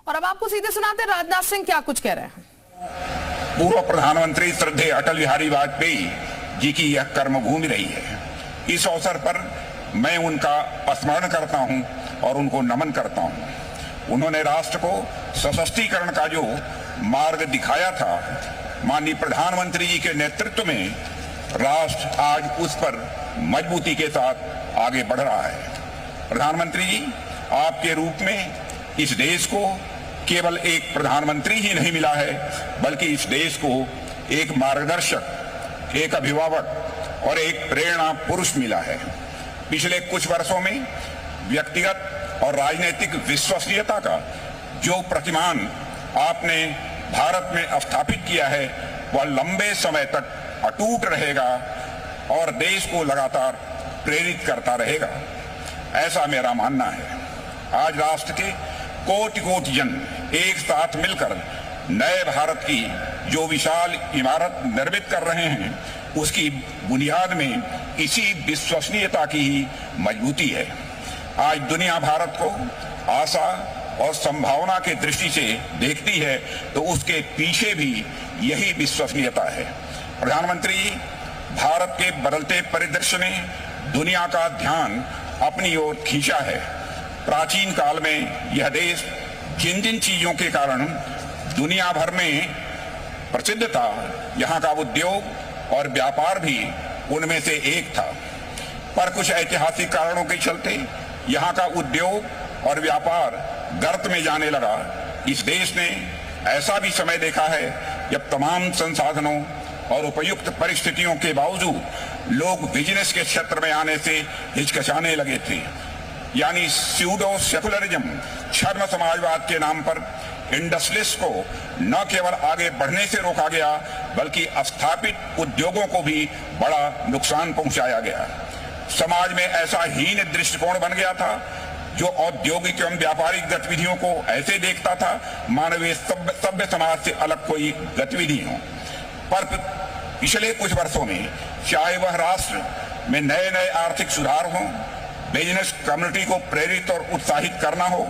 और अब आपको सीधे सुनाते हैं राजनाथ सिंह क्या कुछ कह रहे हैं। पूर्व प्रधानमंत्री श्रद्धेय अटल बिहारी वाजपेयी जी की यह कर्मभूमि रही है। इस अवसर पर मैं उनका स्मरण करता हूं और उनको नमन करता हूं। उन्होंने राष्ट्र को सशक्तिकरण का जो मार्ग दिखाया था, माननीय प्रधानमंत्री जी के नेतृत्व में राष्ट्र आज उस पर मजबूती के साथ आगे बढ़ रहा है। प्रधानमंत्री जी, आपके रूप में इस देश को केवल एक प्रधानमंत्री ही नहीं मिला है, बल्कि इस देश को एक मार्गदर्शक, एक अभिभावक और एक प्रेरणा पुरुष मिला है। पिछले कुछ वर्षों में व्यक्तिगत और राजनीतिक विश्वसनीयता का जो प्रतिमान आपने भारत में स्थापित किया है, वह लंबे समय तक अटूट रहेगा और देश को लगातार प्रेरित करता रहेगा, ऐसा मेरा मानना है। आज राष्ट्र के कोटि कोटि जन एक साथ मिलकर नए भारत की जो विशाल इमारत निर्मित कर रहे हैं, उसकी बुनियाद में इसी विश्वसनीयता की ही मजबूती है। आज दुनिया भारत को आशा और संभावना की दृष्टि से देखती है, तो उसके पीछे भी यही विश्वसनीयता है। प्रधानमंत्री, भारत के बदलते परिदृश्य ने दुनिया का ध्यान अपनी ओर खींचा है। प्राचीन काल में यह देश जिन जिन चीजों के कारण दुनिया भर में प्रसिद्ध था, यहाँ का उद्योग और व्यापार भी उनमें से एक था। पर कुछ ऐतिहासिक कारणों के चलते यहाँ का उद्योग और व्यापार गर्त में जाने लगा। इस देश ने ऐसा भी समय देखा है जब तमाम संसाधनों और उपयुक्त परिस्थितियों के बावजूद लोग बिजनेस के क्षेत्र में आने से हिचकिचाने लगे थे। यानी स्यूडो सेकुलरिज्म, छद्म समाजवाद के नाम पर इंडस्ट्रियलिस्ट को न केवल आगे बढ़ने से रोका गया, बल्कि स्थापित उद्योगों को भी बड़ा नुकसान पहुंचाया गया। समाज में ऐसा हीन दृष्टिकोण बन गया था जो औद्योगिक एवं व्यापारिक गतिविधियों को ऐसे देखता था मानवीय सभ्य समाज से अलग कोई गतिविधि हो। पर पिछले कुछ वर्षों में चाहे वह राष्ट्र में नए नए आर्थिक सुधार हो, बिजनेस कम्युनिटी को प्रेरित और उत्साहित करना हो,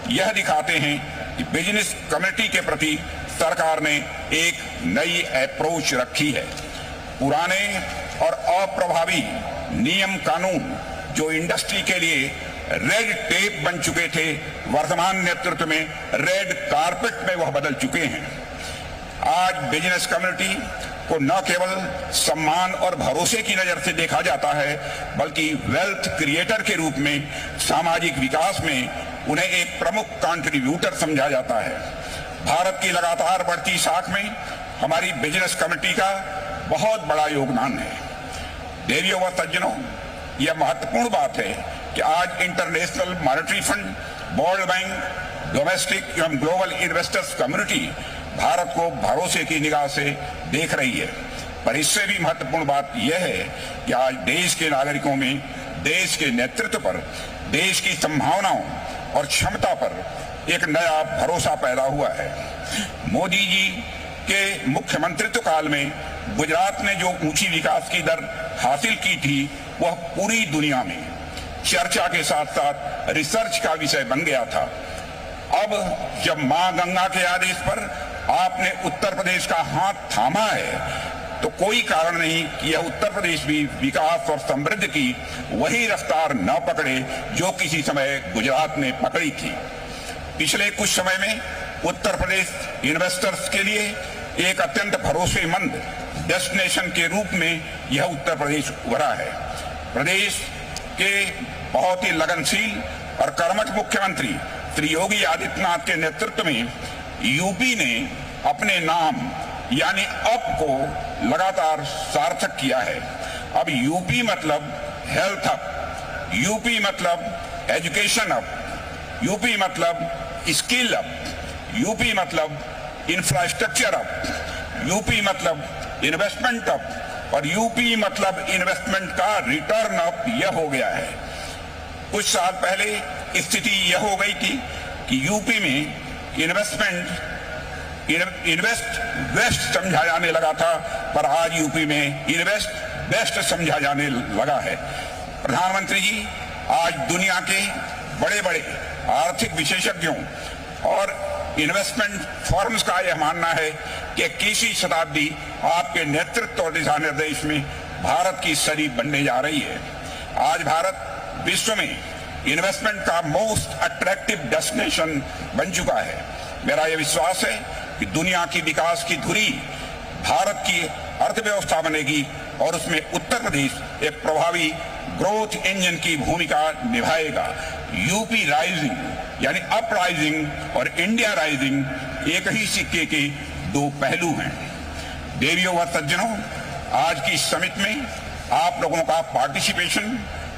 यह दिखाते हैं कि बिजनेस कम्युनिटी के प्रति सरकार ने एक नई अप्रोच रखी है। पुराने और अप्रभावी नियम कानून जो इंडस्ट्री के लिए रेड टेप बन चुके थे, वर्तमान नेतृत्व में रेड कारपेट में वह बदल चुके हैं। आज बिजनेस कम्युनिटी को न केवल सम्मान और भरोसे की नजर से देखा जाता है, बल्कि वेल्थ क्रिएटर के रूप में सामाजिक विकास में उन्हें एक प्रमुख कंट्रीब्यूटर समझा जाता है। भारत की लगातार बढ़ती साख में हमारी बिजनेस कम्युनिटी का बहुत बड़ा योगदान है। देवियों व सज्जनों, यह महत्वपूर्ण बात है कि आज international monetary fund, world bank, domestic एवं ग्लोबल इन्वेस्टर्स कम्युनिटी भारत को भरोसे की निगाह से देख रही है। पर इससे भी महत्वपूर्ण बात यह है कि आज देश के नागरिकों में देश के नेतृत्व पर, देश की संभावनाओं और क्षमता पर एक नया भरोसा पैदा हुआ है। मोदी जी के मुख्यमंत्रित्व काल में गुजरात ने जो ऊंची विकास की दर हासिल की थी, वह पूरी दुनिया में चर्चा के साथ साथ रिसर्च का विषय बन गया था। अब जब मां गंगा के आदेश पर आपने उत्तर प्रदेश का हाथ थामा है, तो कोई कारण नहीं कि यह उत्तर प्रदेश भी विकास और समृद्धि की वही रफ्तार न पकड़े जो किसी समय गुजरात ने पकड़ी थी। पिछले कुछ समय में उत्तर प्रदेश इन्वेस्टर्स के लिए एक अत्यंत भरोसेमंद डेस्टिनेशन के रूप में यह उत्तर प्रदेश उभरा है। प्रदेश के बहुत ही लगनशील और कर्मठ मुख्यमंत्री श्री योगी आदित्यनाथ के नेतृत्व में यूपी ने अपने नाम यानी अप को लगातार सार्थक किया है। अब यूपी मतलब हेल्थ अप, यूपी मतलब एजुकेशन अप, यूपी मतलब स्किल अप, यूपी मतलब इंफ्रास्ट्रक्चर अप, यूपी मतलब इन्वेस्टमेंट अप और यूपी मतलब इन्वेस्टमेंट का रिटर्न अप, यह हो गया है। कुछ साल पहले स्थिति यह हो गई थी कि यूपी में इन्वेस्ट वेस्ट समझा जाने लगा था, पर आज यूपी में इन्वेस्ट बेस्ट समझा जाने लगा है। प्रधानमंत्री जी, आज दुनिया के बड़े बड़े आर्थिक विशेषज्ञों और इन्वेस्टमेंट फॉर्म्स का यह मानना है कि 21वीं शताब्दी आपके नेतृत्व और दिशा निर्देश में भारत की सदी बनने जा रही है। आज भारत विश्व में इन्वेस्टमेंट का मोस्ट अट्रैक्टिव डेस्टिनेशन बन चुका है। मेरा यह विश्वास है कि दुनिया की विकास की धुरी भारत की अर्थव्यवस्था बनेगी और उसमें उत्तर प्रदेश एक प्रभावी ग्रोथ इंजन की भूमिका निभाएगा। यूपी राइजिंग यानी अप राइजिंग और इंडिया राइजिंग एक ही सिक्के के दो पहलू हैं। देवियों व सज्जनों, आज की समिट में आप लोगों का पार्टिसिपेशन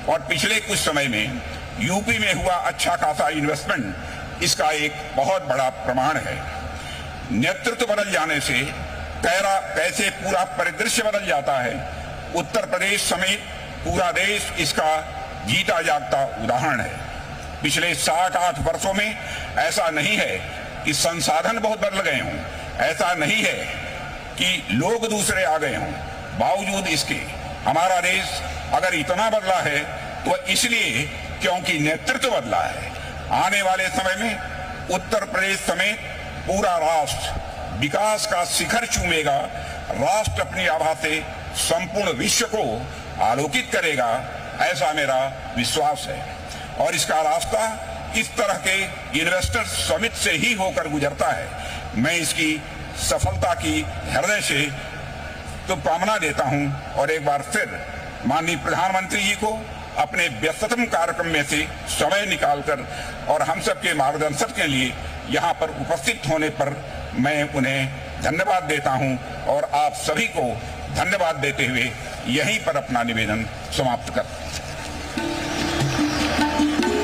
और पिछले कुछ समय में यूपी में हुआ अच्छा खासा इन्वेस्टमेंट इसका एक बहुत बड़ा प्रमाण है। नेतृत्व बदल जाने से कैसे पूरा परिदृश्य बदल जाता है, उत्तर प्रदेश समेत पूरा देश इसका जीता जागता उदाहरण है। पिछले 7-8 वर्षों में ऐसा नहीं है कि संसाधन बहुत बदल गए हों, ऐसा नहीं है कि लोग दूसरे आ गए हों। बावजूद इसके हमारा देश अगर इतना बदला है तो इसलिए क्योंकि नेतृत्व बदला है। आने वाले समय में उत्तर प्रदेश समेत पूरा राष्ट्र विकास का शिखर चूमेगा। राष्ट्र अपनी आभा से संपूर्ण विश्व को आलोकित करेगा, ऐसा मेरा विश्वास है। और इसका रास्ता इस तरह के इन्वेस्टर समिट से ही होकर गुजरता है। मैं इसकी सफलता की हृदय से शुभकामना देता हूं और एक बार फिर माननीय प्रधानमंत्री जी को अपने व्यस्ततम कार्यक्रम में से समय निकालकर और हम सबके मार्गदर्शन के लिए यहाँ पर उपस्थित होने पर मैं उन्हें धन्यवाद देता हूं और आप सभी को धन्यवाद देते हुए यहीं पर अपना निवेदन समाप्त करता हूं।